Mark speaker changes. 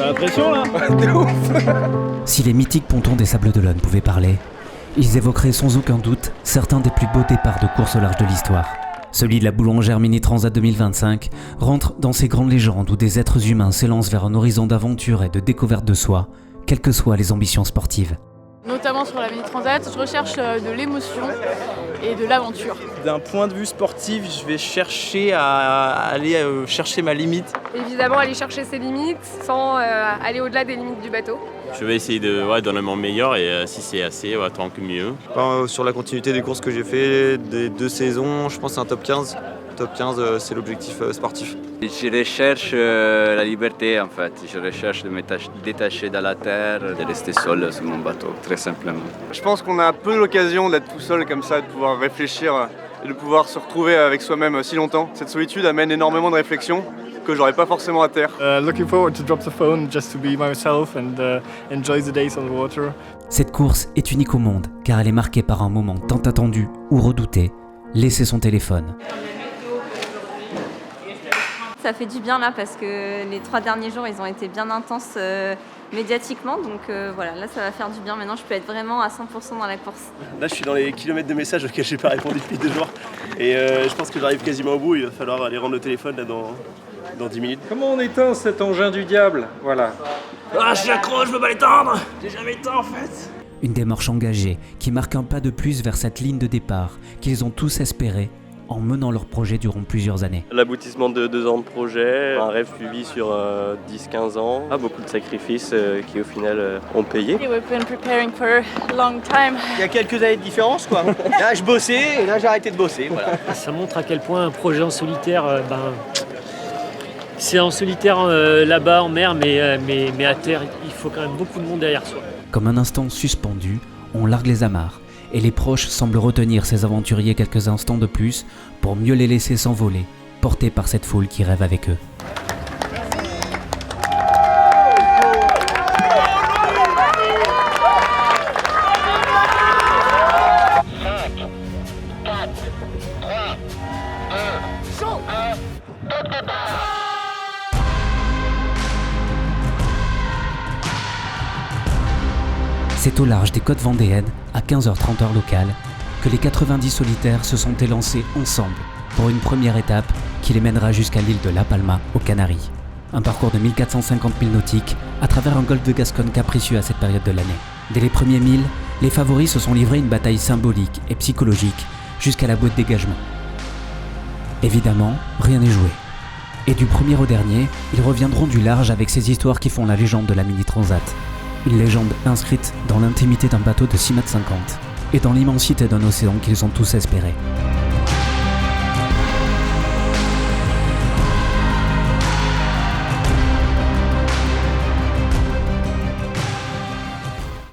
Speaker 1: T'as la pression là?
Speaker 2: De ouf.
Speaker 3: Si les mythiques pontons des Sables d'Olonne pouvaient parler, ils évoqueraient sans aucun doute certains des plus beaux départs de course au large de l'histoire. Celui de la Boulangère Mini Transat 2025 rentre dans ces grandes légendes où des êtres humains s'élancent vers un horizon d'aventure et de découverte de soi, quelles que soient les ambitions sportives.
Speaker 4: Notamment sur la Mini Transat, je recherche de l'émotion et de l'aventure.
Speaker 1: D'un point de vue sportif, je vais chercher à aller chercher ma limite.
Speaker 5: Évidemment, aller chercher ses limites sans aller au-delà des limites du bateau.
Speaker 6: Je vais essayer de donner mon meilleur et si c'est assez, tant que mieux.
Speaker 7: Sur la continuité des courses que j'ai fait, des 2 saisons, je pense que c'est un top 15. Top 15, c'est l'objectif sportif.
Speaker 8: Je recherche la liberté en fait. Je recherche de me détacher de la terre, de rester seul sur mon bateau, très simplement.
Speaker 2: Je pense qu'on a peu l'occasion d'être tout seul comme ça, de pouvoir réfléchir et de pouvoir se retrouver avec soi-même si longtemps. Cette solitude amène énormément de réflexions que j'aurais pas forcément à terre.
Speaker 9: Looking forward to drop the phone just to be myself and enjoy the days on the water.
Speaker 3: Cette course est unique au monde car elle est marquée par un moment tant attendu ou redouté, laisser son téléphone.
Speaker 10: Ça fait du bien là parce que les 3 derniers jours ils ont été bien intenses médiatiquement, donc voilà, là ça va faire du bien. Maintenant je peux être vraiment à 100% dans la course.
Speaker 11: Là je suis dans les kilomètres de messages auxquels j'ai pas répondu depuis 2 jours et je pense que j'arrive quasiment au bout. Il va falloir aller rendre le téléphone là dans 10 minutes.
Speaker 12: Comment on éteint cet engin du diable? Voilà.
Speaker 1: Ah, je suis accro, je peux pas l'éteindre. J'ai jamais éteint en fait.
Speaker 3: Une démarche engagée qui marque un pas de plus vers cette ligne de départ qu'ils ont tous espéré en menant leur projet durant plusieurs années.
Speaker 13: L'aboutissement de 2 ans de projet, un rêve suivi sur 10-15 ans, beaucoup de sacrifices qui au final ont payé.
Speaker 4: We've been preparing for a long time.
Speaker 1: Il y a quelques années de différence quoi. Là je bossais et là j'ai arrêté de bosser. Voilà.
Speaker 14: Ça montre à quel point un projet en solitaire, c'est en solitaire là-bas en mer, mais à terre, il faut quand même beaucoup de monde derrière soi.
Speaker 3: Comme un instant suspendu, on largue les amarres. Et les proches semblent retenir ces aventuriers quelques instants de plus pour mieux les laisser s'envoler, portés par cette foule qui rêve avec eux. C'est au large des côtes vendéennes, à 15h30 heure locale, que les 90 solitaires se sont élancés ensemble pour une première étape qui les mènera jusqu'à l'île de La Palma, aux Canaries. Un parcours de 1450 milles nautiques à travers un golfe de Gascogne capricieux à cette période de l'année. Dès les premiers milles, les favoris se sont livrés une bataille symbolique et psychologique jusqu'à la boîte dégagement. Évidemment, rien n'est joué. Et du premier au dernier, ils reviendront du large avec ces histoires qui font la légende de la Mini Transat. Une légende inscrite dans l'intimité d'un bateau de 6,50 m et dans l'immensité d'un océan qu'ils ont tous espéré.